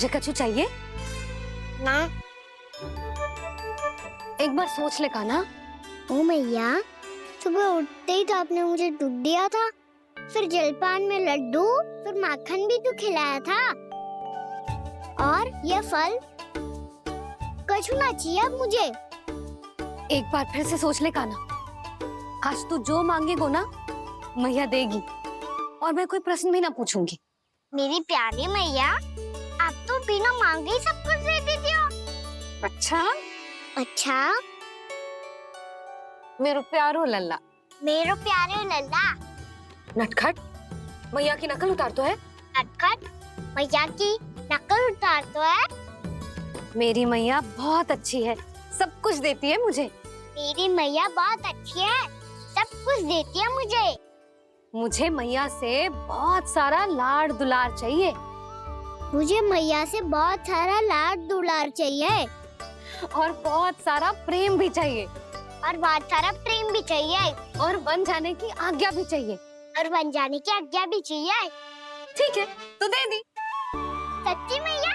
तुझे कछु चाहिए ना। एक बार सोच ले कान्हा। ओ मैया, सुबह उठते ही तो आपने मुझे दूध दिया था, फिर जलपान में लड्डू, फिर माखन भी तो खिलाया था। और ये फल कछु ना चाहिए अब मुझे। एक बार फिर से सोच ले कान्हा। आज तू जो मांगेगो ना मैया देगी, और मैं कोई प्रश्न भी ना पूछूंगी। मेरी प्यारी मैया, आप तो बिना मांगे ही सब कुछ दे देती हो। अच्छा, अच्छा, मेरो प्यारो लल्ला। मेरो प्यारे लल्ला। नटखट, मैया की नकल उतार तो है। नटखट, मैया की नकल उतार तो है। मेरी मैया बहुत अच्छी है, सब कुछ देती है मुझे। मेरी मैया बहुत अच्छी है, सब कुछ देती है मुझे। मुझे मैया से बहुत सारा लाड़ दुलार चाहिए। मुझे मैया से बहुत सारा लाड दुलार चाहिए। और बहुत सारा प्रेम भी चाहिए। और बहुत सारा प्रेम भी चाहिए। और बन जाने की आज्ञा भी चाहिए। और बन जाने की आज्ञा भी चाहिए। ठीक है, तो दे दी। सच्ची मैया?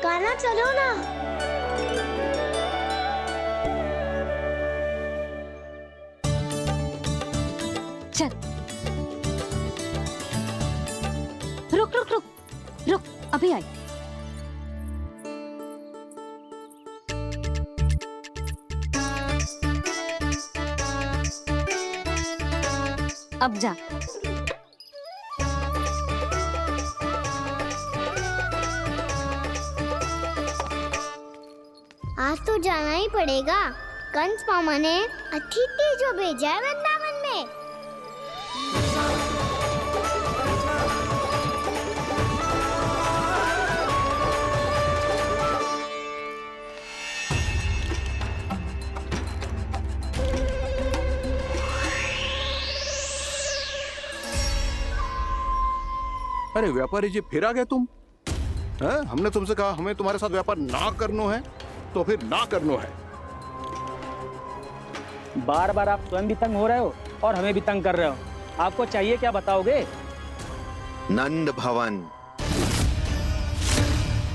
गाना चलो ना। चल, रुक रुक रुक रुक, अभी आई। अब जा। आज तो जाना ही पड़ेगा। कंस मामा ने अतिथि जो भेजा है वृंदावन में। अरे व्यापारी जी, फिर आ गए तुम? हैं? हमने तुमसे कहा हमें तुम्हारे साथ व्यापार ना करनो है, तो फिर ना करनो है। बार बार आप स्वयं भी तंग हो रहे हो और हमें भी तंग कर रहे हो। आपको चाहिए क्या बताओगे? नंद भवन।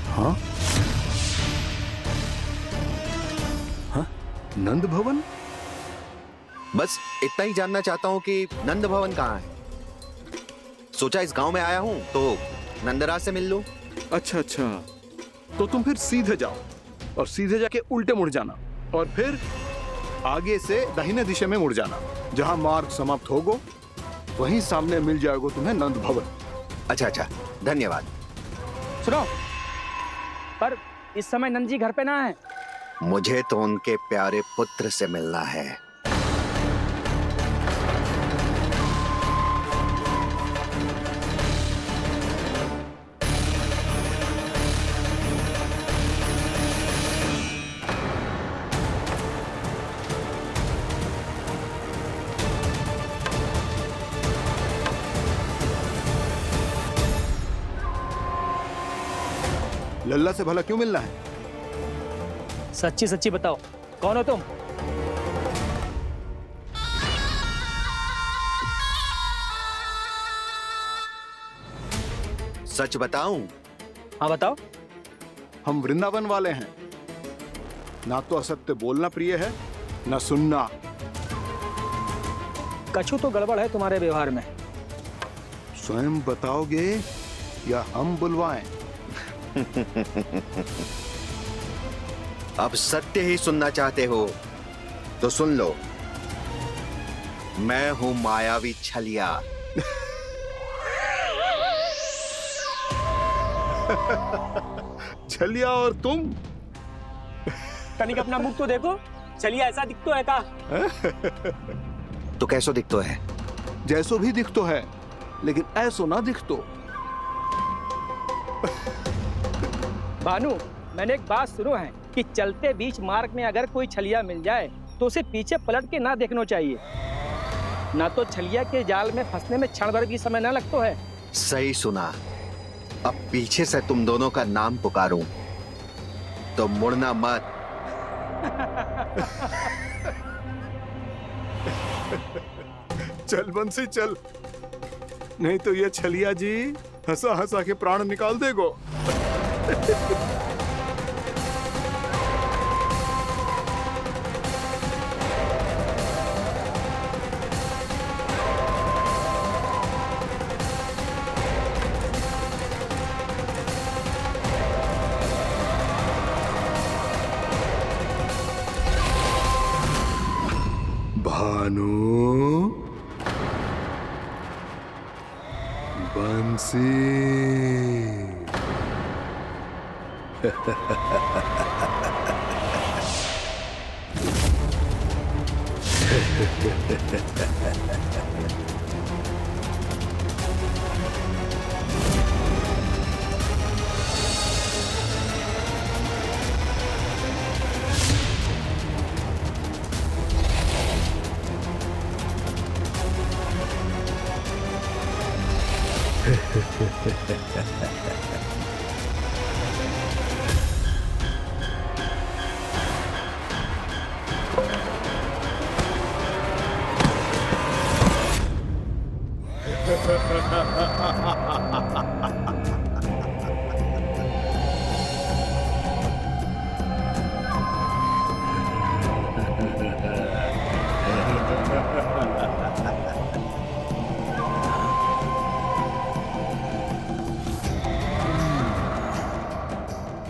हाँ? हाँ? नंद भवन? बस इतना ही जानना चाहता हूँ कि नंद भवन कहाँ है। सोचा इस गांव में आया हूँ तो नंदराज से मिल लूं। अच्छा अच्छा, तो तुम फिर सीधे जाओ और सीधे जाके उल्टे मुड़ जाना, और फिर आगे से दाहिने दिशा में मुड़ जाना। जहाँ मार्ग समाप्त होगो वहीं सामने मिल जाएगा तुम्हें नंद भवन। अच्छा अच्छा, धन्यवाद। सुनो, पर इस समय नंद जी घर पे ना है। मुझे तो उनके प्यारे पुत्र से मिलना है। लल्ला से भला क्यों मिलना है? सच्ची सच्ची बताओ, कौन हो तुम? सच बताऊं? हाँ बताओ। हम वृंदावन वाले हैं। ना तो असत्य बोलना प्रिय है, ना सुनना। कछु तो गड़बड़ है तुम्हारे व्यवहार में। स्वयं बताओगे या हम बुलवाएं? अब सत्य ही सुनना चाहते हो तो सुन लो। मैं हूं मायावी छलिया। छलिया और तुम? तनिक अपना मुख तो देखो, चलिए ऐसा दिख तो है का? तो कैसो दिखतो है? जैसो भी दिख तो है, लेकिन ऐसो ना दिख तो। भानु, मैंने एक बात सुनो है कि चलते बीच मार्ग में अगर कोई छलिया मिल जाए तो उसे पीछे पलट के ना देखना चाहिए। ना तो छलिया के जाल में फंसने में क्षण भर भी समय ना लगता है। सही सुना। अब पीछे से तुम दोनों का नाम पुकारूं तो मुड़ना मत। चल बंसी चल, नहीं तो ये छलिया जी हंसा हंसा के प्राण निकाल देगो। भानु, बंसी।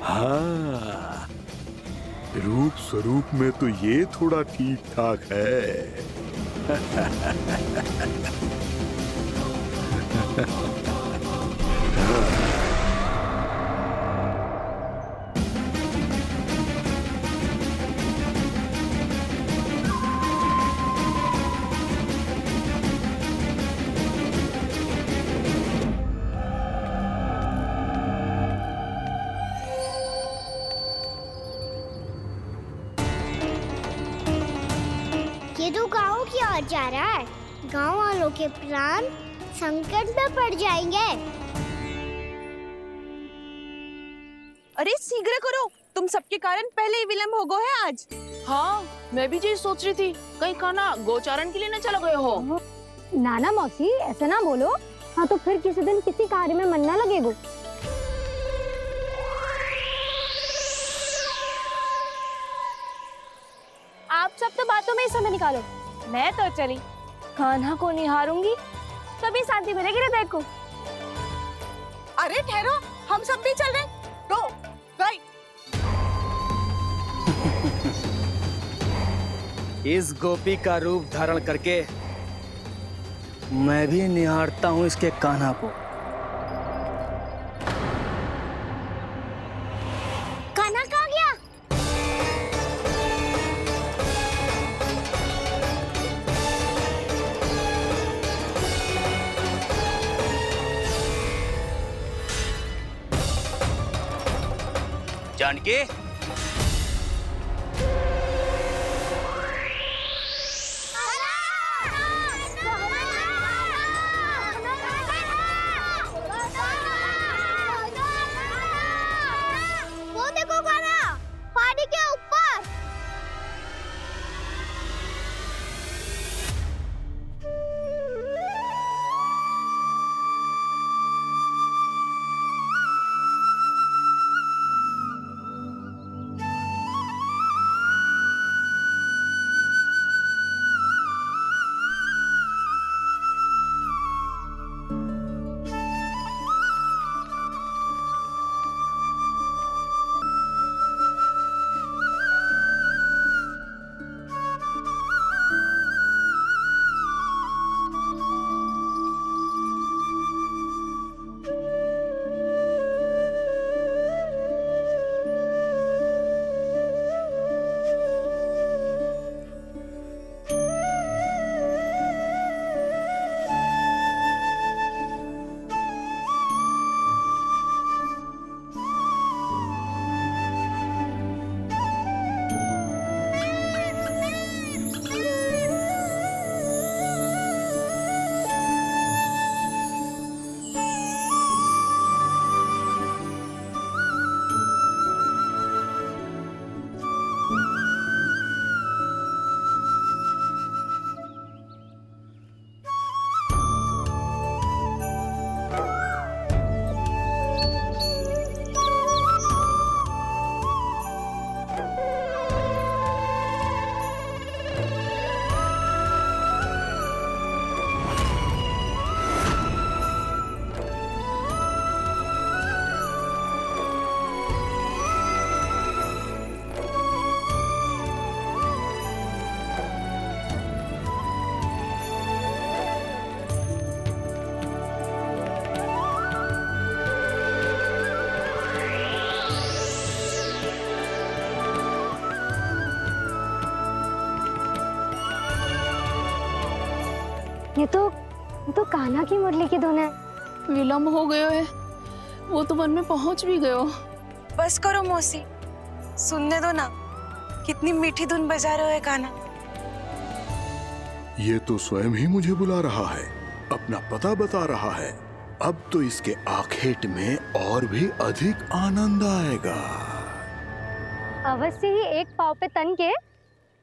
हाँ, रूप स्वरूप में तो ये थोड़ा ठीक ठाक है। ये तो गाँव की ओर जा रहा है। गाँव वालों के प्राण संकट में पड़ जाएंगे। अरे शीघ्र करो, तुम सबके कारण पहले ही विलंब हो गया है आज। हाँ, मैं भी यही सोच रही थी, कहीं खाना गोचारण के लिए न चला गए हो। नाना मौसी ऐसे ना बोलो। हाँ तो फिर किसी दिन किसी कार्य में मन ना लगेगा। आप सब तो बातों में ही समय निकालो। मैं तो चली, कान्हा को निहारूंगी, तभी शांति मिलेगी हृदय को। अरे ठहरो, हम सब भी चल रहे। रो, गई। इस गोपी का रूप धारण करके मैं भी निहारता हूँ इसके कान्हा को। कान्हा कहाँ गया? जानकी, वो देखो कान्हा, पहाड़ी के ऊपर। ये तो कान्हा की मुरली की धुन है। विलम्ब हो गयो है, वो तो वन में पहुंच भी गयो। बस करो मौसी, सुनने दो ना, कितनी मीठी धुन बजा रहे हो कान्हा। ये तो स्वयं ही मुझे बुला रहा है, अपना पता बता रहा है। अब तो इसके आखेट में और भी अधिक आनंद आएगा। अवश्य ही एक पाव पे तन के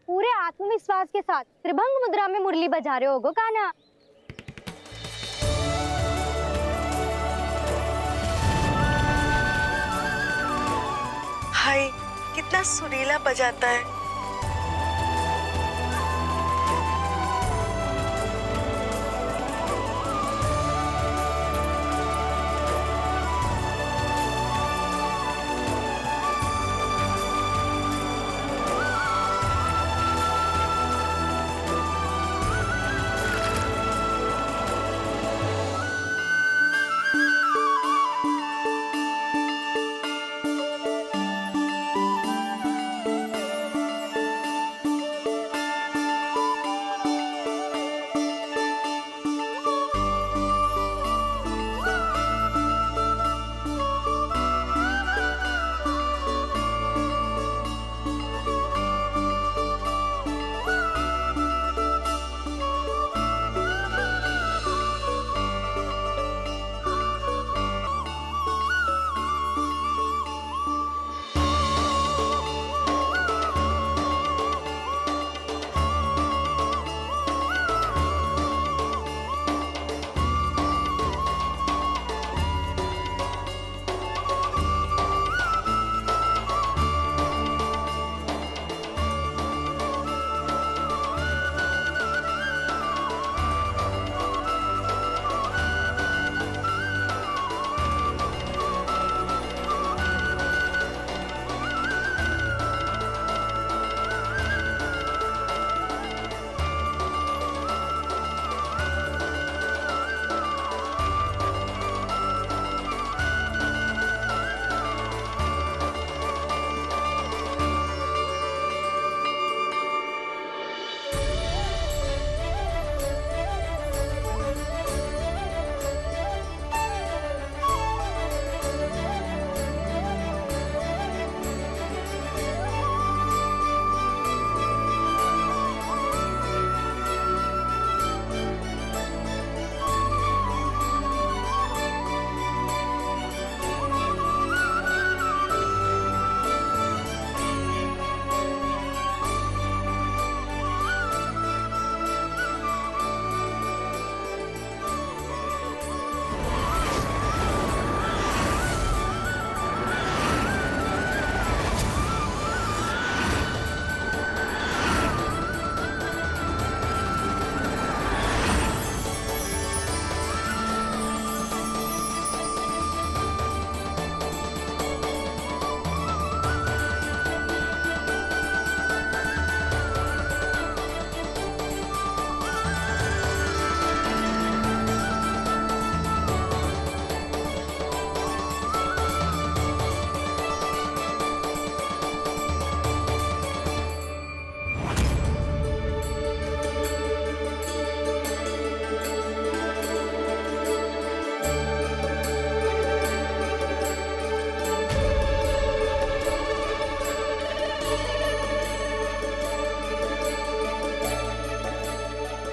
पूरे आत्मविश्वास के साथ त्रिभंग मुद्रा में मुरली बजा रहे होगो कान्हा। हाय, कितना सुरीला बजाता है।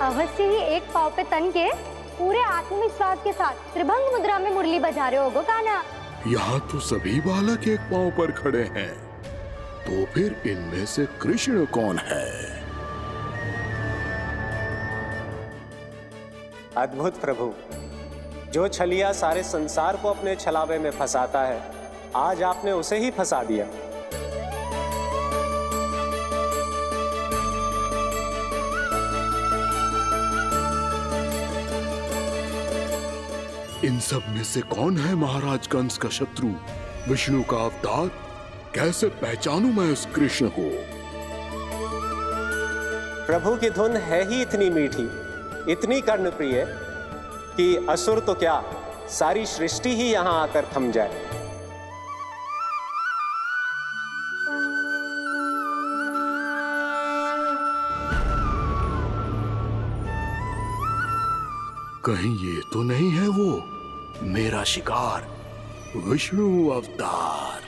अवश्य ही एक पाव पे तन के पूरे आत्मविश्वास के साथ त्रिभंग मुद्रा में मुरली बजा रहे होगो कान्हा। यहाँ तो सभी बालक एक पांव पर खड़े हैं, तो फिर इनमें से कृष्ण कौन है? अद्भुत प्रभु, जो छलिया सारे संसार को अपने छलावे में फंसाता है, आज आपने उसे ही फंसा दिया। इन सब में से कौन है महाराज कंस का शत्रु, विष्णु का अवतार? कैसे पहचानूं मैं उस कृष्ण को? प्रभु की धुन है ही इतनी मीठी, इतनी कर्णप्रिय कि असुर तो क्या, सारी सृष्टि ही यहाँ आकर थम जाए। कहीं ये तो नहीं है वो मेरा शिकार विष्णु अवतार?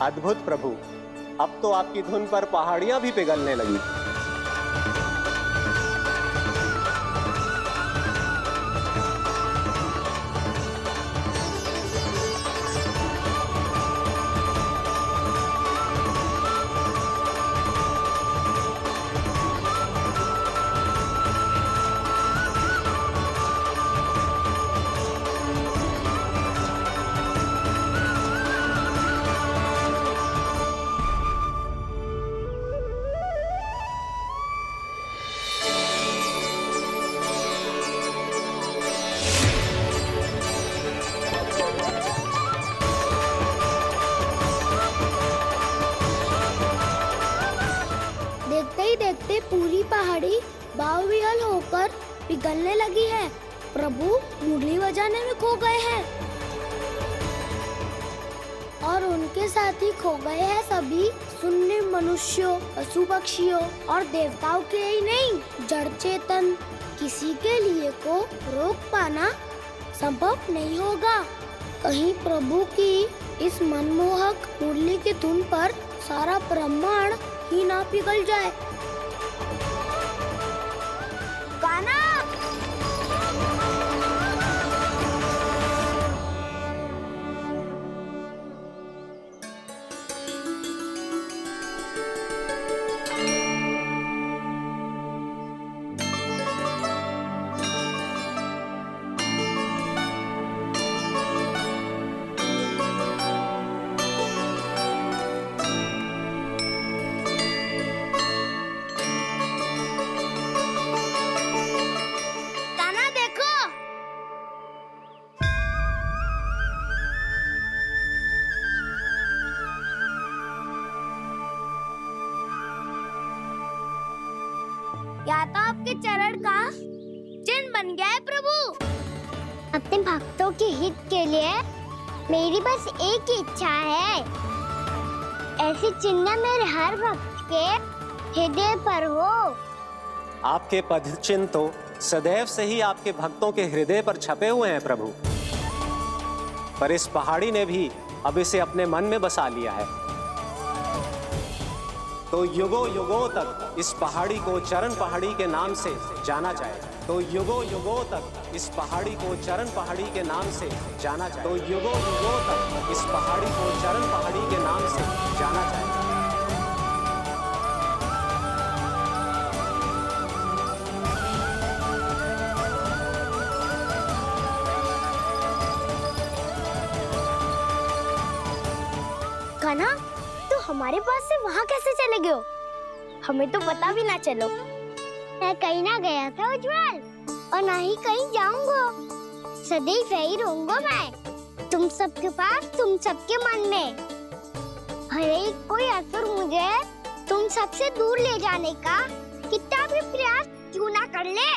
अद्भुत प्रभु, अब तो आपकी धुन पर पहाड़ियां भी पिघलने लगी। देखते ही देखते पूरी पहाड़ी बाव विहल होकर पिघलने लगी है। प्रभु मुरली बजाने में खो गए हैं और उनके साथ ही खो गए हैं सभी सुनने मनुष्यों, पशु पक्षियों और देवताओं के ही नहीं, जड़ चेतन किसी के लिए को रोक पाना संभव नहीं होगा। कहीं प्रभु की इस मनमोहक मुरली की धुन पर सारा ब्रह्मांड ही ना पिघल जाए। गाना या तो आपके चरण का चिन्ह बन गया है प्रभु। अपने भक्तों के हित के लिए मेरी बस एक ही इच्छा है, ऐसी चिन्ह मेरे हर भक्त के हृदय पर हो। आपके पद चिन्ह तो सदैव से ही आपके भक्तों के हृदय पर छपे हुए हैं प्रभु, पर इस पहाड़ी ने भी अब इसे अपने मन में बसा लिया है। तो युगों युगों तक इस पहाड़ी को चरण पहाड़ी के नाम से जाना जाए। तो युगों युगों तक इस पहाड़ी को चरण पहाड़ी के नाम से जाना जाए। तो युगों युगों तक इस पहाड़ी को चरण पहाड़ी के नाम से जाना जाए। कान्हा, तो हमारे पास से वहाँ कैसे चले गए हो? हमें तो पता भी ना चलो। मैं कहीं ना गया था उज्जवल, और ना ही कहीं जाऊंगा। सदैव यही रहूंगा मैं, तुम सबके पास, तुम सबके मन में। भले ही कोई असुर मुझे तुम सबसे दूर ले जाने का कितना भी प्रयास क्यों ना कर ले।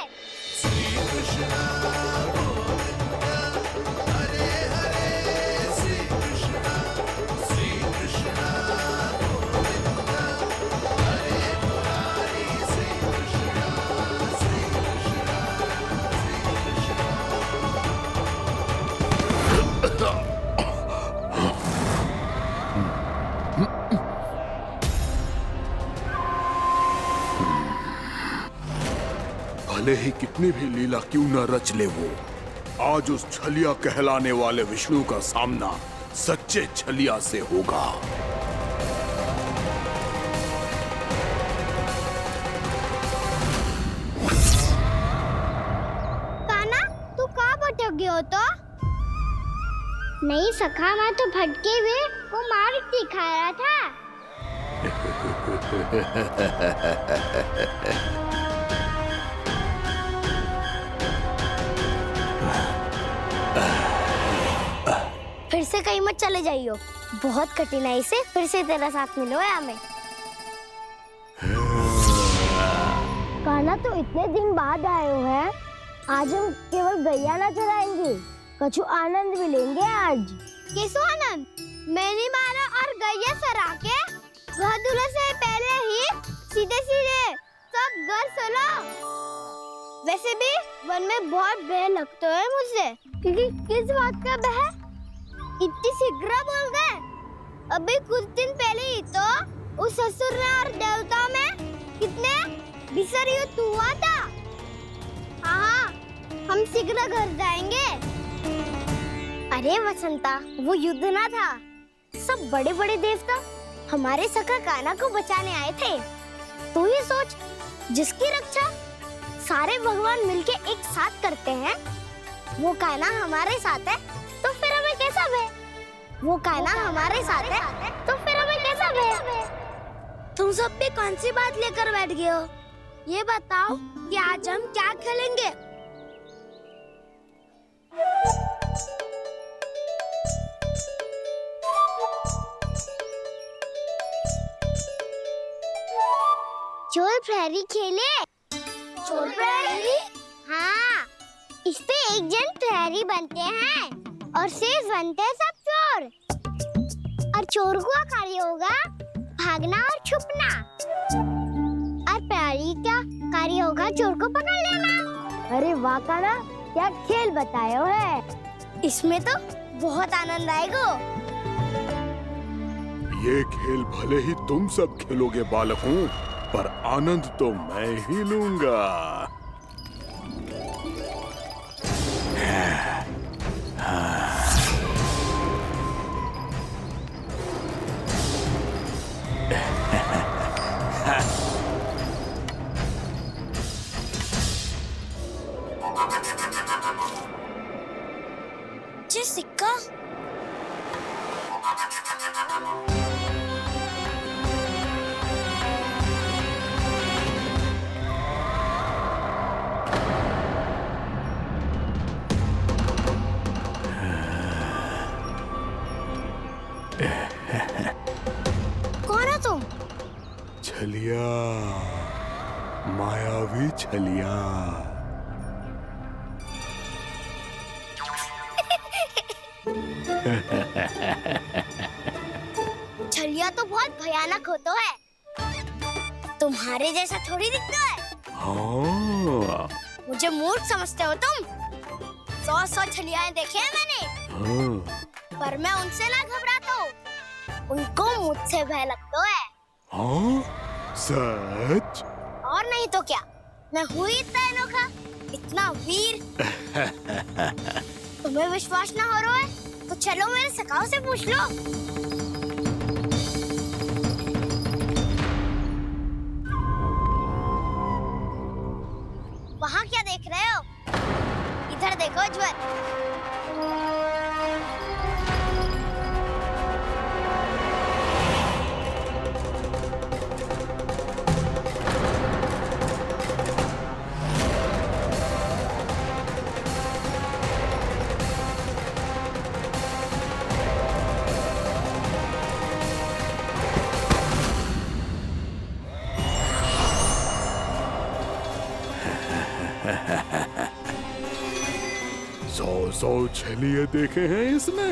भले ही कितनी भी लीला क्यों न रच ले वो, आज उस छलिया कहलाने वाले विष्णु का सामना सच्चे छलिया से होगा। काना, तू कहाँ भटक गया हो तो? नहीं सखा, मैं तो भटके हुए वो मार्ग दिखा रहा था। फिर से कहीं मत चले जाइयो, बहुत कठिनाई से फिर से तेरा साथ मिलो है हमें। काना, तो इतने दिन बाद आए हो हैं, आज हम केवल गैया ना चराएंगे, कछु आनंद भी लेंगे आज। किसो आनंद? मैंने मारा और गैया सरा के वह दूल्हे से पहले ही सीधे सीधे सब घर सोलो। वैसे भी वन में बहुत भय लगता है मुझे, क्योंकि किस बात का भय? इतनी शीघ्र बोल गए। अभी कुछ दिन पहले ही तो उस ससुर ने और देवताओं में कितने भीषण युद्ध हुआ था। हाँ, हम शीघ्र घर जाएंगे। अरे वसंता, वो युद्ध ना था, सब बड़े बड़े देवता हमारे सखा काना को बचाने आए थे। तू ही सोच, जिसकी रक्षा सारे भगवान मिलके एक साथ करते हैं, वो काना हमारे साथ है, तो फिर हमें कैसा भय? वो काना हमारे साथ है, तो फिर हमें कैसा भय? तुम सब भी कौन सी बात लेकर बैठ गए हो? ये बताओ कि आज हम क्या खेलेंगे? चोर प्रहरी खेले? चोर प्रहरी? हाँ, इस पे एक जन प्रहरी बनते हैं और शेष बनते हैं सब चोर। और चोर का कार्य होगा भागना और छुपना, और प्रहरी का कार्य होगा चोर को पकड़ लेना। अरे वाह काना, क्या खेल बताया है। इसमें तो बहुत आनंद आएगा। ये खेल भले ही तुम सब खेलोगे बालकों, पर आनंद तो मैं ही लूंगा। ये सिक्का कौन है तुम? छलिया, मायावी छलिया। छलिया तो बहुत भयानक होता है, तुम्हारे जैसा थोड़ी दिखता है। हाँ। मुझे मूर्ख समझते हो तुम? 100 छलियाएं देखे हैं मैंने, हाँ। पर मैं उनसे ना घबराता हूँ, उनको मुझसे भय लगता है। हाँ? सच? और नहीं तो क्या, मैं हूँ ही इतना अनोखा, इतना वीर। तुम्हें विश्वास ना हो रहा है तो चलो मेरे सखाओं से पूछ लो। वहाँ क्या देख रहे हो? इधर देखो ज्वर। सौ छलिए देखे हैं इसने।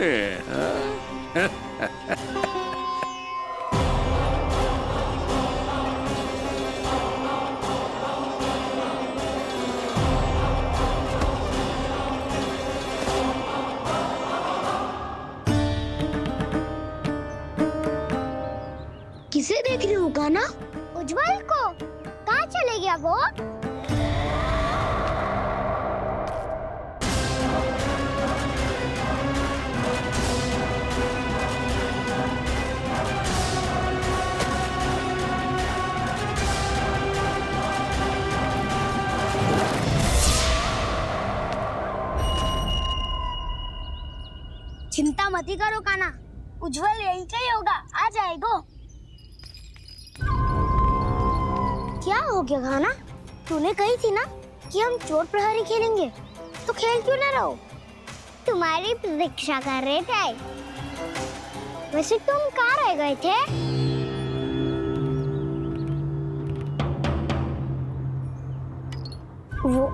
किसे देख रही हो काना? उज्जवल को। कहाँ चले गया वो? चिंता मत ही करो काना, उज्जवल यहीं का ही होगा, आ जाएगा। क्या हो गया काना? तूने कही थी ना कि हम चोर प्रहरी खेलेंगे, तो खेल क्यों ना रहो? तुम्हारी प्रतीक्षा कर रहे थे। वैसे तुम कहाँ रह गए थे? वो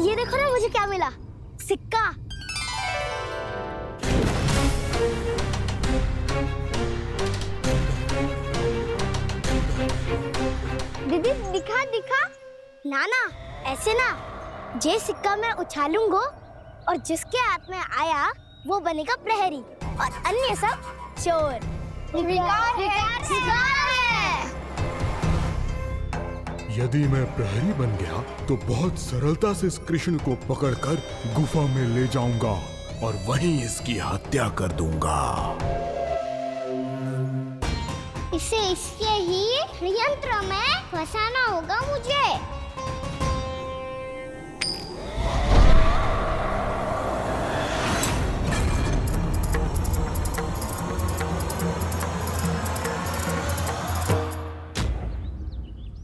ये देखो ना, मुझे क्या मिला, सिक्का। दीदी दिखा दिखा। ना ना, ऐसे ना, जे सिक्का मैं उछालूंगा और जिसके हाथ में आया वो बनेगा प्रहरी और अन्य सब चोर। विकार है। यदि मैं प्रहरी बन गया तो बहुत सरलता से इस कृष्ण को पकड़कर गुफा में ले जाऊंगा और वहीं इसकी हत्या कर दूंगा। इसे इसके ही यंत्र में फंसाना होगा मुझे।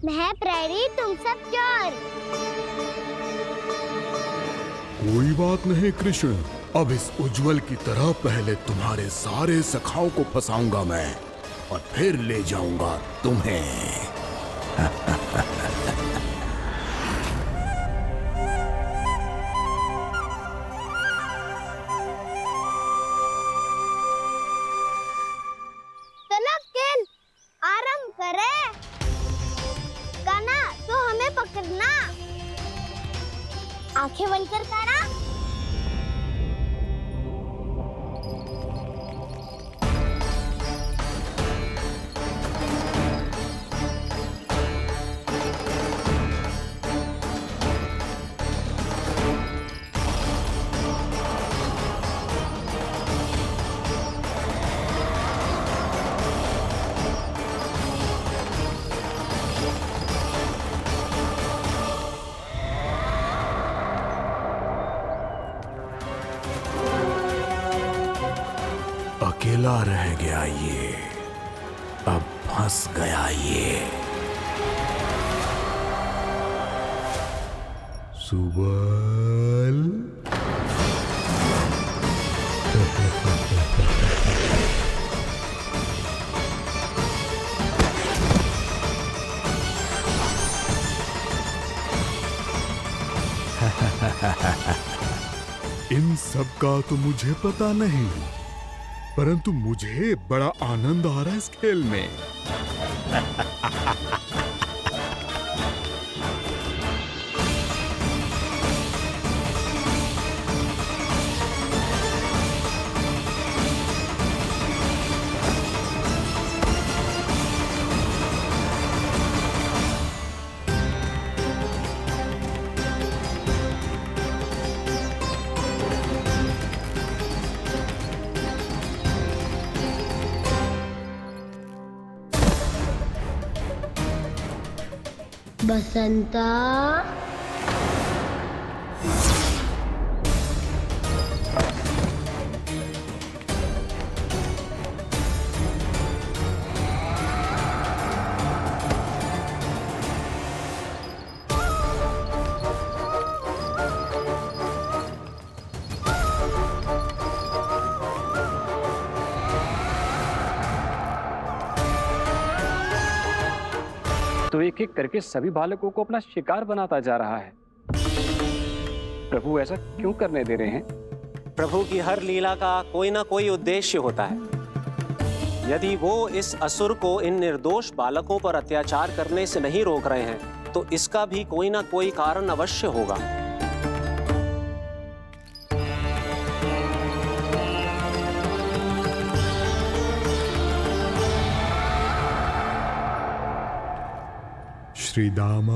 मैं प्रहरी, तुम सब चोर। कोई बात नहीं कृष्ण, अब इस उज्जवल की तरह पहले तुम्हारे सारे सखाओं को फंसाऊंगा मैं और फिर ले जाऊंगा तुम्हें। चलो खेल आरंभ करें। काना तो हमें पकड़ना, आंखें बंद कर काना। अकेला रह गया ये, अब फंस गया ये। सुबल इन सब का तो मुझे पता नहीं, परंतु मुझे बड़ा आनंद आ रहा है इस खेल में। बसंता, तो एक एक करके सभी बालकों को अपना शिकार बनाता जा रहा है। प्रभु ऐसा क्यों करने दे रहे हैं? प्रभु की हर लीला का कोई ना कोई उद्देश्य होता है। यदि वो इस असुर को इन निर्दोष बालकों पर अत्याचार करने से नहीं रोक रहे हैं तो इसका भी कोई ना कोई कारण अवश्य होगा। श्री दामा,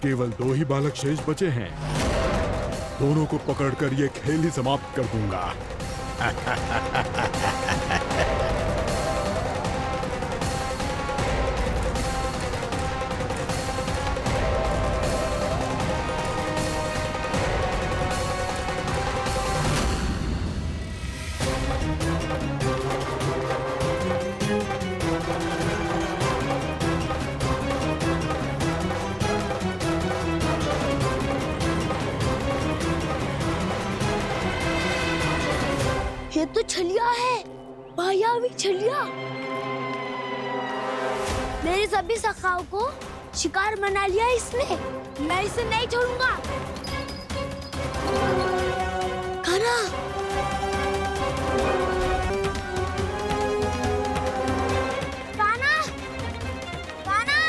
केवल 2 ही बालक शेष बचे हैं। दोनों को पकड़कर ये खेल ही समाप्त कर दूंगा। ये तो छलिया है, मायावी छलिया। मेरे सभी सखाओं को शिकार बना लिया इसने। मैं इसे नहीं छोड़ूंगा। कान्हा, कान्हा, कान्हा।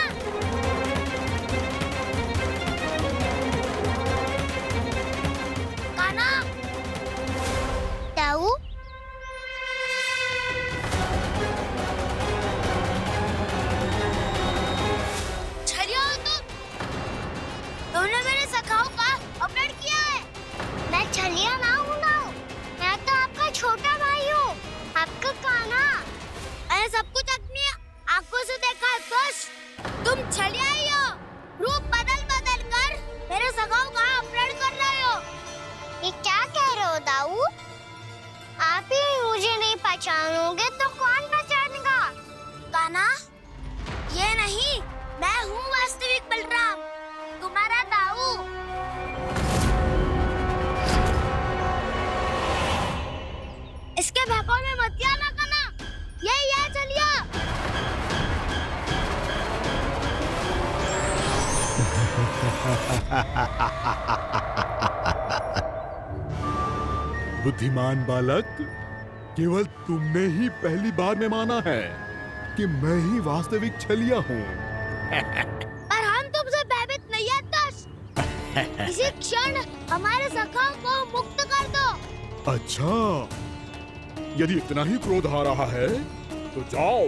कान्हा, ताऊ, छलिया हो तुम। तुमने मेरे सखाओं का अपहरण किया है। मैं छलिया ना हूँ ना, मैं तो आपका छोटा भाई हूँ, आपका कान्हा। मैंने सब कुछ अपनी आंखों से देखा है। बस तुम छलिया ही हो। रूप बदल बदल कर मेरे सखाओं का अपहरण कर रहे हो। ये क्या कह रहे हो दाऊ? आप ही मुझे नहीं पहचानोगे तो कौन पहचानेगा? कान्हा, ये नहीं, मैं हूँ वास्तविक बलराम, तुम्हारा दाऊ। इसके बहकावे में मत आना कान्हा। यही है छलिया। बुद्धिमान बालक, केवल तुमने ही पहली बार में माना है कि मैं ही वास्तविक छलिया हूँ। पर हम तुमसे भयभीत नहीं है दस। इसी क्षण हमारे सखाओं को मुक्त कर दो। अच्छा, यदि इतना ही क्रोध आ रहा है तो जाओ,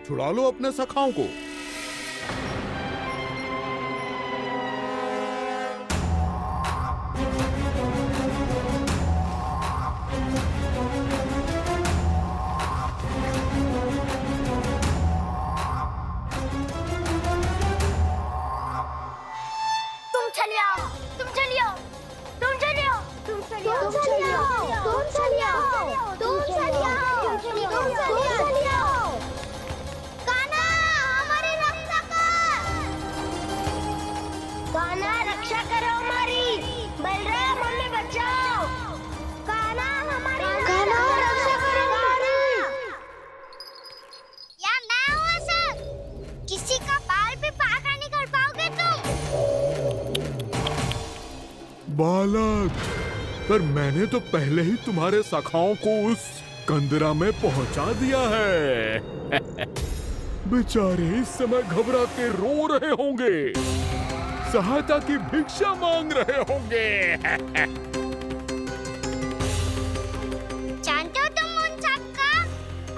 छुड़ा लो अपने सखाओं को। तुम छलिया, तुम छलिया, तुम छलिया, तुम छलिया, तुम छलिया, तुम छलिया, तुम छलिया, तुम छलिया। कान्हा, हमारी रक्षा कर। कान्हा, रक्षा करो हमारी। बलराम, हमें बचाओ। कान्हा, हमारी रक्षा करो हमारी। या मैं हूँ ऐसा? किसी का बाल भी पाका नहीं कर पाओगे तुम। बालक, पर मैंने तो पहले ही तुम्हारे सखाओं को उस कंदरा में पहुंचा दिया है। बेचारे इस समय घबरा के रो रहे होंगे, सहायता की भिक्षा मांग रहे होंगे। जानते हो तुम उन सबका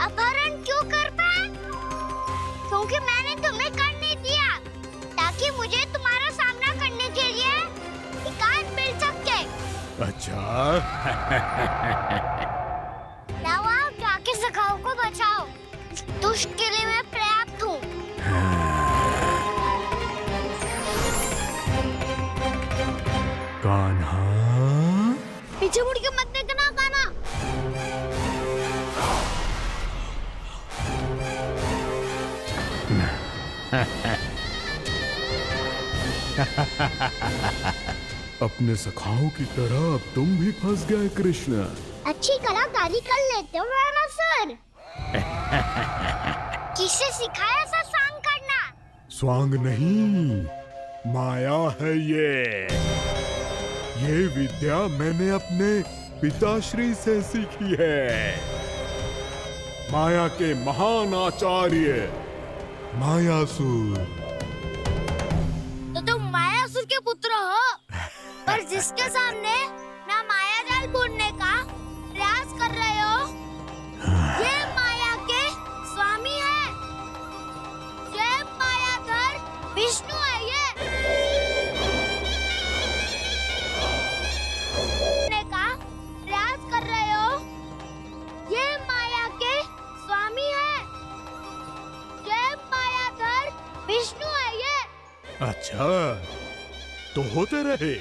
अपहरण क्यों कर पाए? क्योंकि मैंने तुम्हें कर नहीं दिया, ताकि मुझे तुम्हारा सामना करने के लिए हिकायत मिल सके। अच्छा। लाओ, आओ, जाके सखाओं को बचाओ। दुष्ट के लिए मैं पर्याप्त हूँ। कान्हा, पीछे मुड़ के मत देखना कान्हा। अपने सखाओं की तरह अब तुम भी फंस गए कृष्ण। अच्छी कलाकारी कर लेते हो राणा सर। किससे सिखाया ऐसा सांग करना? स्वांग नहीं, माया है ये विद्या मैंने अपने पिताश्री से सीखी है। माया के महान आचार्य मायासुर। तो तुम मायासुर के पुत्र हो, पर जिसके सामने ना माया जाल बुनने का प्रयास कर रहे हो, ये माया के स्वामी है। ये मायाधर विष्णु है ये। अच्छा, तो होते रहे।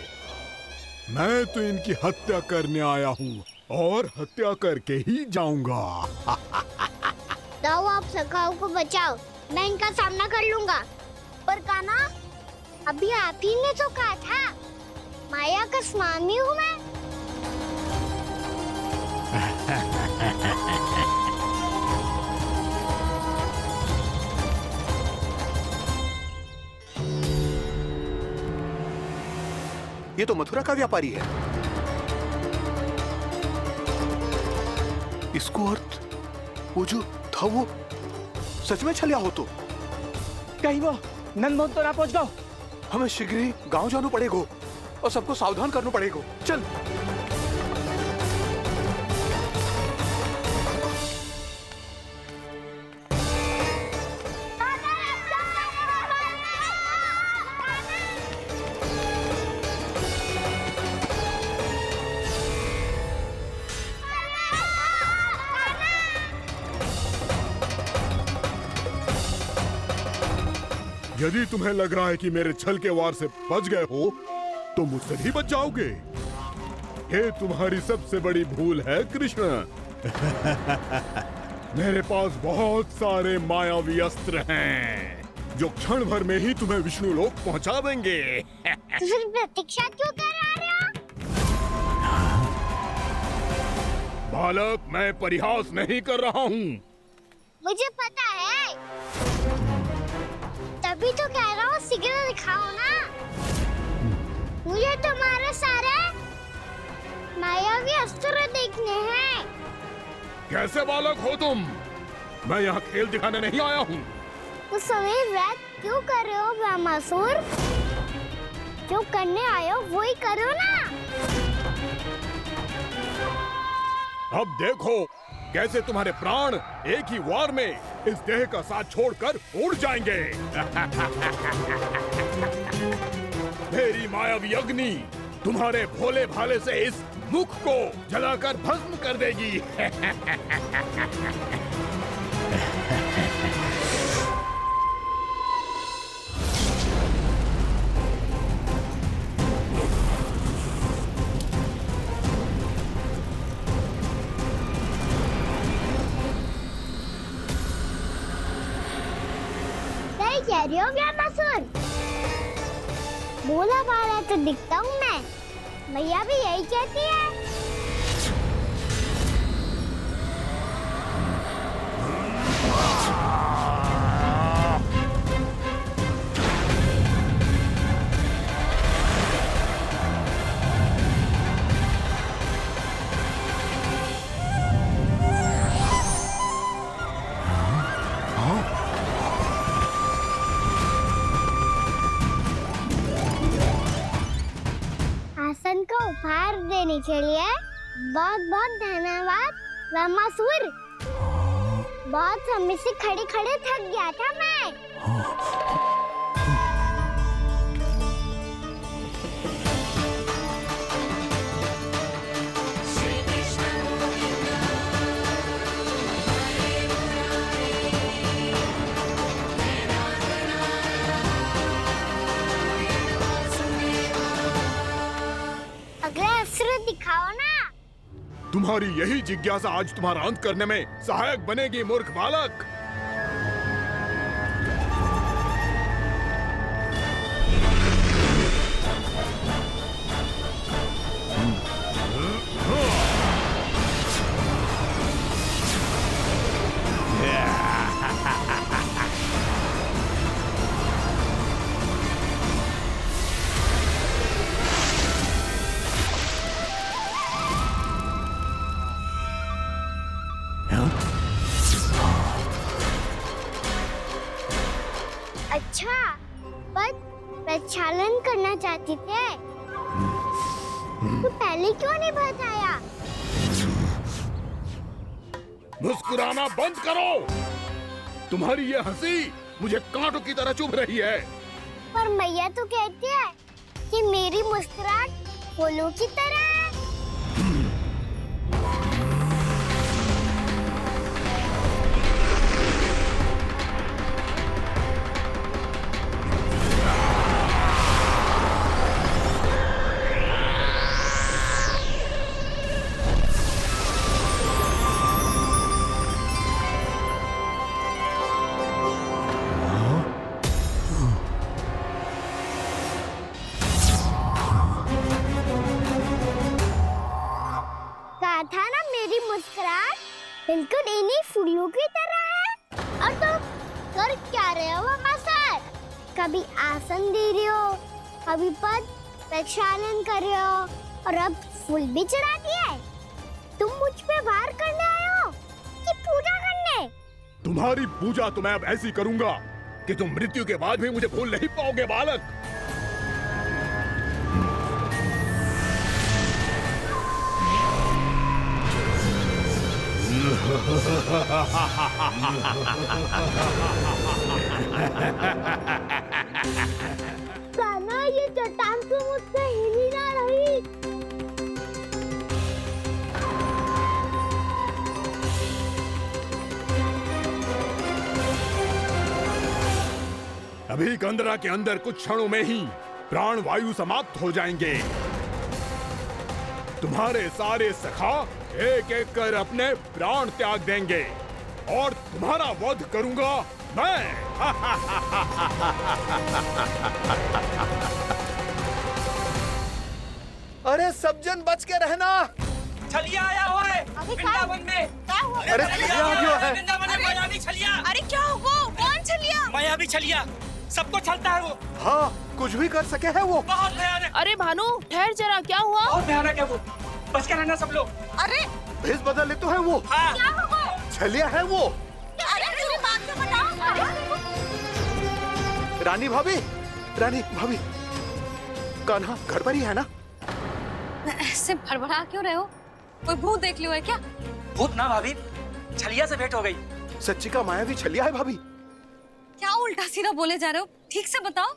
मैं तो इनकी हत्या करने आया हूँ और हत्या करके ही जाऊंगा। दाऊ, आप सखाओ को बचाओ, मैं इनका सामना कर लूंगा। पर कान्हा, अभी आप ही ने तो कहा था माया का स्वामी हूँ मैं। ये तो मथुरा का व्यापारी है। इसको अर्थ वो जो था वो सच में छलिया हो तो कहीं वो नंद भवन तो ना पहुंच गओ। हमें शीघ्र ही गांव जाना पड़ेगा और सबको सावधान करना पड़ेगा। चल। यदि तुम्हें लग रहा है कि मेरे छल के वार से बच गए हो, तो मुझसे भी बच जाओगे। ये तुम्हारी सबसे बड़ी भूल है कृष्ण। मेरे पास बहुत सारे मायावी अस्त्र हैं, जो क्षण भर में ही तुम्हें विष्णु लोक पहुंचा देंगे। तो फिर प्रतीक्षा क्यों कर रहे हो? बालक, मैं परिहास नहीं कर रहा हूँ। मुझे पता है, तभी तो कह रहा हूँ शीघ्र दिखाओ ना। मुझे तुम्हारे सारे मायावी अस्त्र देखने हैं। कैसे बालक हो तुम? मैं यहाँ खेल दिखाने नहीं आया हूँ। उस समय व्रत क्यों कर रहे हो ब्रह्मासुर? जो करने आए हो वही करो ना। अब देखो कैसे तुम्हारे प्राण एक ही वार में इस देह का साथ छोड़कर उड़ जाएंगे। मेरी मायावी अग्नि तुम्हारे भोले भाले से इस मुख को जलाकर भस्म कर देगी। कह रही हो ब्रह्मासुर? बोला बाला तो दिखता हूँ मैं। मैया भी यही कहती है। आसन का उपहार देने के लिए बहुत बहुत धन्यवाद ब्रह्मासुर। बहुत समय से खड़े खड़े थक गया था मैं। अगला अस्त्र दिखाओ ना। तुम्हारी यही जिज्ञासा आज तुम्हारा अंत करने में सहायक बनेगी मूर्ख बालक। अच्छा, पर प्रक्षालन करना चाहती थे तो पहले क्यों नहीं बताया? मुस्कुराना बंद करो। तुम्हारी ये हंसी मुझे कांटों की तरह चुभ रही है। पर मैया तो कहती है कि मेरी मुस्कुराहट फूलों की तरह है। नहीं फूलों की तरह है। और तुम कर क्या रहे हो वहाँ सर? कभी आसन दे रहे हो, कभी पद प्रक्षालन कर रहे हो और अब फूल भी चढ़ा दिया है। तुम मुझ पे वार करने आए हो कि पूजा करने? तुम्हारी पूजा तो मैं अब ऐसी करूंगा कि तुम मृत्यु के बाद भी मुझे भूल नहीं पाओगे बालक। कान्हा, ये चट्टान तो मुझसे हिल ही ना रही। अभी कंदरा के अंदर कुछ क्षणों में ही प्राण वायु समाप्त हो जाएंगे। तुम्हारे सारे सखा एक एक कर अपने प्राण त्याग देंगे और तुम्हारा वध करूंगा मैं। अरे सब जन बच के रहना। छलिया आया हुआ है वृंदावन में। अरे छलिया आ गया है। वृंदावन में मायावी छलिया। अरे क्या हुआ? कौन छलिया? मायावी छलिया, सबको छलता है वो। हाँ, कुछ भी कर सके है वो। बहुत भयानक। अरे भानु, ठहर जरा, क्या हुआ? बहुत भयानक है वो, बच के रहना सब लोग। अरे भेष बदल ले तो है वो। हाँ। क्या हुआ? छलिया है वो। अरे मेरी बात तो बताओ। रानी भाभी, रानी भाभी, कान्हा घर पर ही है ना? ऐसे भड़बड़ा क्यों रहे हो? कोई भूत देख लियो है क्या? भूत ना भाभी, छलिया से भेंट हो गई। सच्ची का मायावी छलिया है भाभी। क्या उल्टा सीधा बोले जा रहे हो? ठीक से बताओ।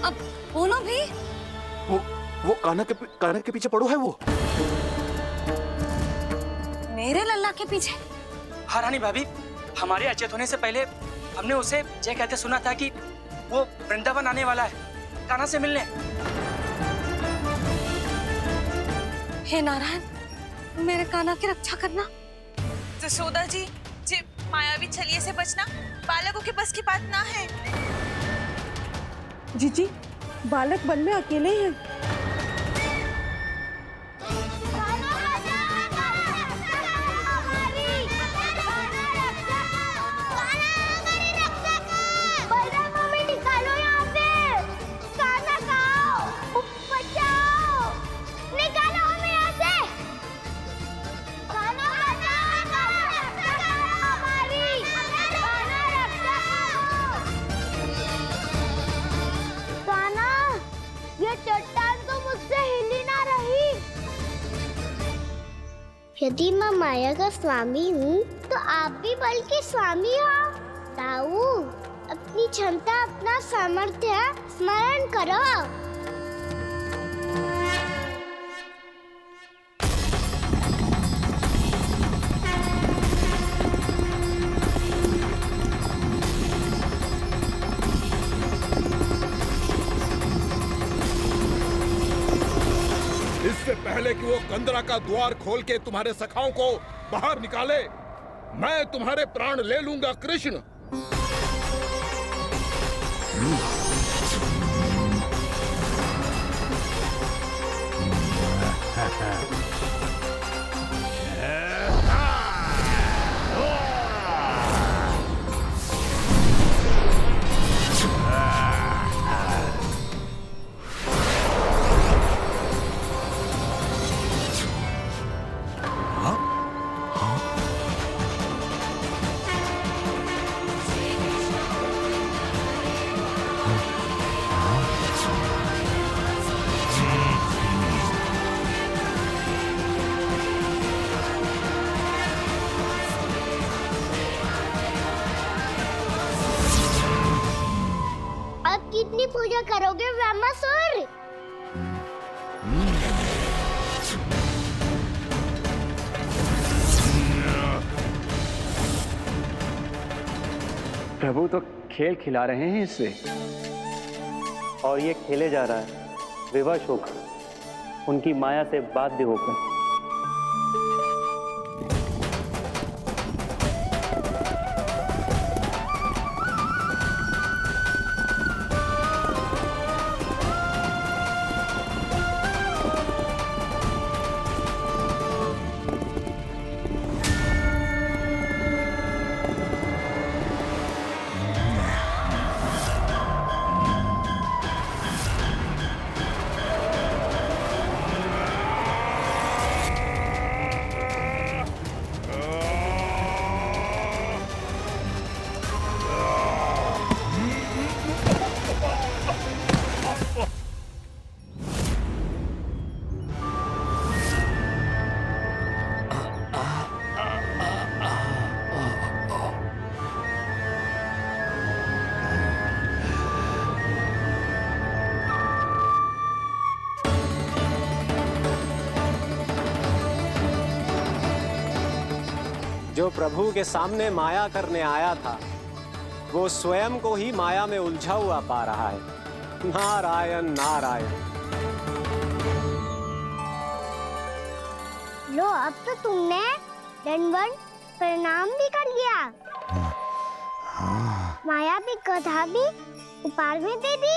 अब बोलो भी। वो कान्हा के पीछे पड़ो है वो। मेरे लल्ला के पीछे? हाँ रानी भाभी, हमारे अचेत होने से पहले हमने उसे ये कहते सुना था कि वो वृंदावन आने वाला है कान्हा से मिलने। हे नारायण, मेरे कान्हा की रक्षा करना। जसोदा जी, मायावी छलिए से बचना बालकों के बस की बात ना है। जीजी, बालक वन में अकेले हैं। यदि मैं माया का स्वामी हूँ तो आप भी बल के स्वामी हो। ताऊ, अपनी क्षमता, अपना सामर्थ्य स्मरण करो। इससे पहले कि वो कंदरा का द्वार खोल के तुम्हारे सखाओं को बाहर निकाले, मैं तुम्हारे प्राण ले लूंगा कृष्ण। कितनी पूजा करोगे ब्रह्मासुर? प्रभु तो खेल खिला रहे हैं इससे, और ये खेले जा रहा है विवश होकर, उनकी माया से बाध्य होकर। जो प्रभु के सामने माया करने आया था वो स्वयं को ही माया में उलझा हुआ पा रहा है। नारायण नारायण। लो, अब तो तुमने दंडवत प्रणाम भी कर लिया, माया भी कथा भी उपहार में दे दी।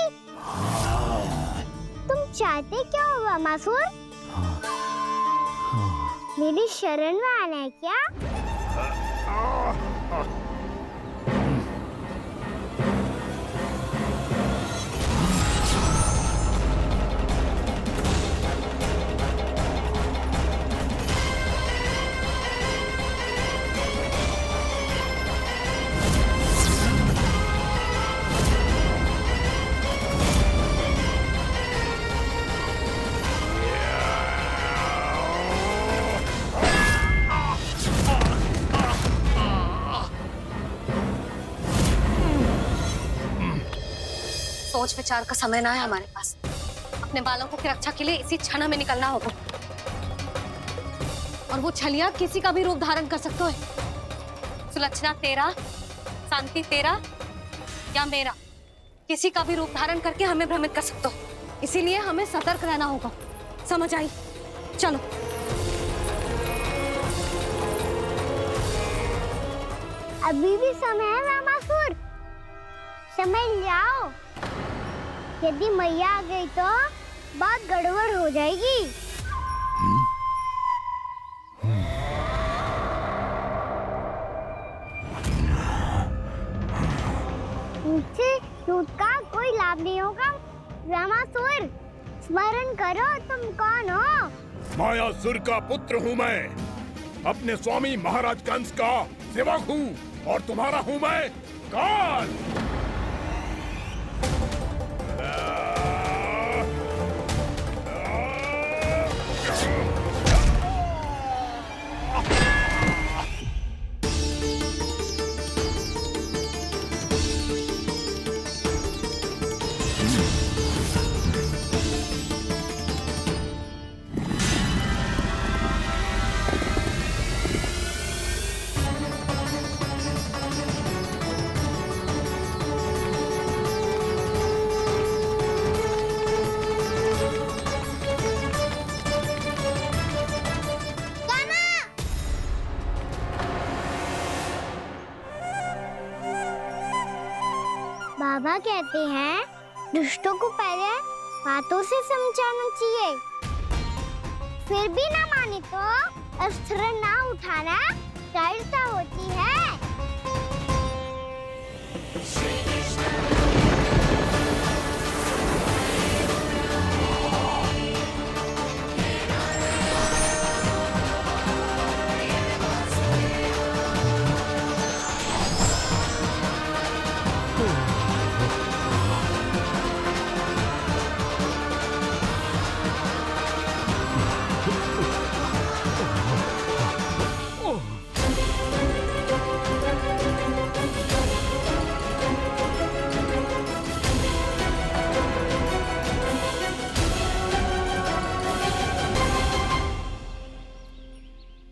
तुम चाहते क्या हो वामासुर? मेरी शरण में आना है क्या? सोच विचार का समय ना है हमारे पास। अपने बालकों की रक्षा के लिए इसी क्षण में निकलना होगा। और वो छलिया किसी का भी रूप धारण कर सकते है। सुलक्षणा तेरा, शांति तेरा या मेरा, किसी का भी रूप धारण करके हमें भ्रमित कर सकते हो। इसीलिए हमें सतर्क रहना होगा। समझ आई? चलो। अभी भी समय है वामासुर, समझ जाओ। यदि मैया आ गई तो बात गड़बड़ हो जाएगी। मुझसे झूठ का कोई लाभ नहीं होगा। वामासुर, स्मरण करो तुम कौन हो। मायासुर का पुत्र हूँ मैं, अपने स्वामी महाराज कंस का सेवक हूँ, और तुम्हारा हूँ मैं काल। बाबा कहते हैं दुष्टों को पहले बातों से समझाना चाहिए, फिर भी ना माने तो अस्त्र ना उठाना दृढ़ता होती है।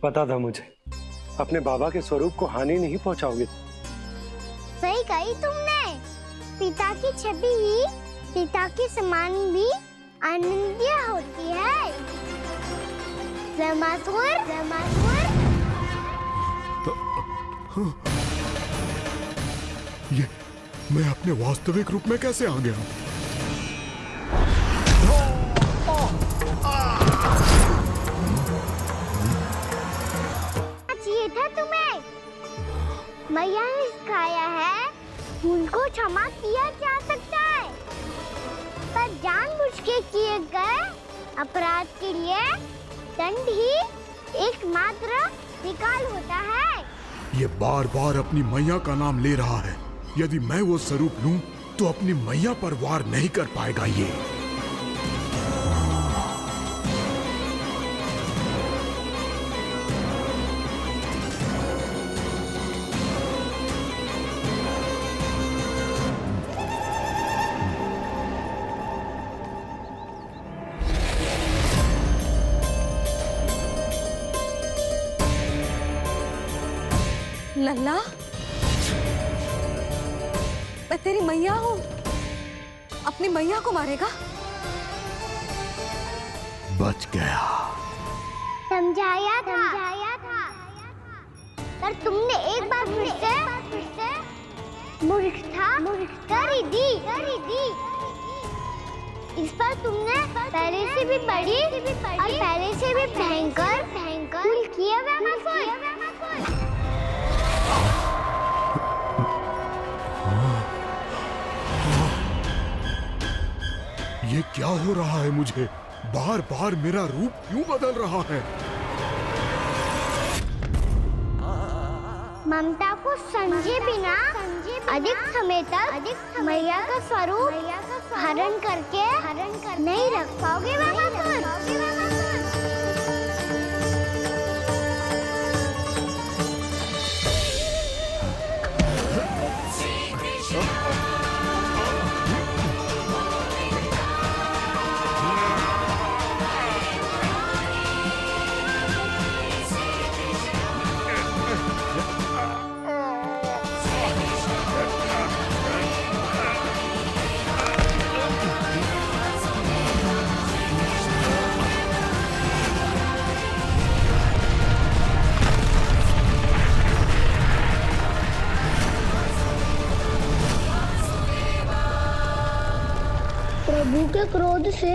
पता था मुझे, अपने बाबा के स्वरूप को हानि नहीं पहुंचाओगे। सही कही तुमने। पिता की छवि ही पिता के समान भी आनंदीय होती है। वामासुर, वामासुर। ये मैं अपने वास्तविक रूप में कैसे आ गया? चाहिए था तुम्हें। मैया ने सिखाया है भूल को क्षमा किया जा सकता है, पर जानबूझ के किए गए अपराध के लिए दंड ही एकमात्र विकल्प होता है। ये बार बार अपनी मैया का नाम ले रहा है। यदि मैं वो स्वरूप लूं तो अपनी मैया पर वार नहीं कर पाएगा ये। लल्ला, मैं तेरी मैया हूँ, अपनी मैया को मारेगा? बच गया। समझाया था पर तुमने एक बार फिर से मूर्खता कर ही दी। इस पर तुमने पहले से भी बड़ी और पहले से भी भयंकर भूल किया वैमासुर। ये क्या हो रहा है मुझे? बार बार मेरा रूप क्यों बदल रहा है? ममता को समझे बिना अधिक समय तक मैया का स्वरूप हरण करके नहीं रख पाओगे वैमासुर। प्रभु के क्रोध से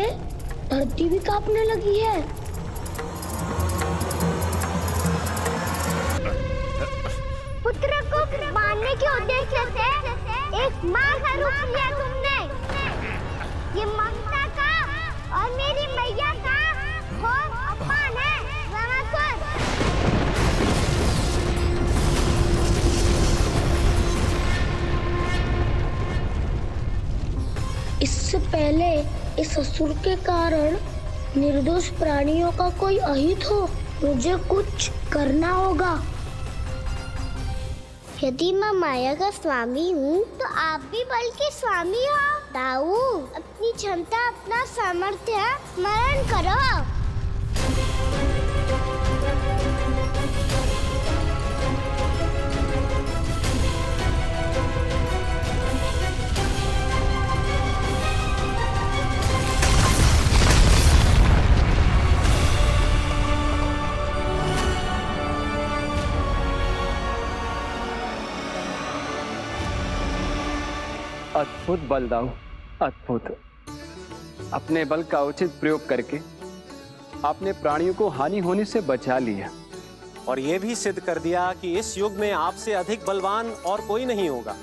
धरती भी कांपने लगी है। पुत्र को मारने के उद्देश्य से एक मां का रूप लिया तुमने। ये ममता का और मेरी मैया का घोर अपमान है वैमासुर। इससे पहले इस असुर के कारण निर्दोष प्राणियों का कोई अहित हो, मुझे कुछ करना होगा। यदि मैं माया का स्वामी हूँ तो आप भी बल के स्वामी हो। दाऊ, अपनी क्षमता अपना सामर्थ्य स्मरण करो। अद्भुत बलदाऊ, अद्भुत। अपने बल का उचित प्रयोग करके आपने प्राणियों को हानि होने से बचा लिया और ये भी सिद्ध कर दिया कि इस युग में आपसे अधिक बलवान और कोई नहीं होगा।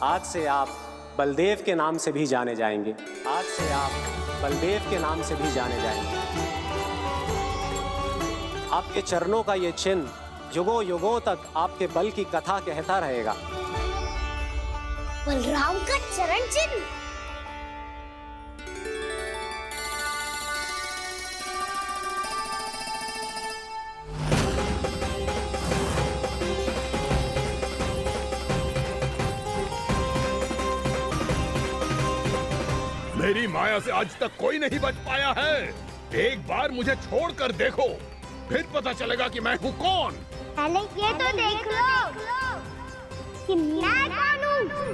आज से आप बलदेव के नाम से भी जाने जाएंगे। आज से आप बलदेव के नाम से भी जाने जाएंगे। आपके चरणों का ये चिन्ह युगों युगों तक आपके बल की कथा कहता रहेगा। बलराम का चरण चिन्ह। मेरी माया से आज तक कोई नहीं बच पाया है। एक बार मुझे छोड़कर देखो, फिर पता चलेगा कि मैं हूँ कौन। पहले ये तो देख लो कि मैं कौन हूँ।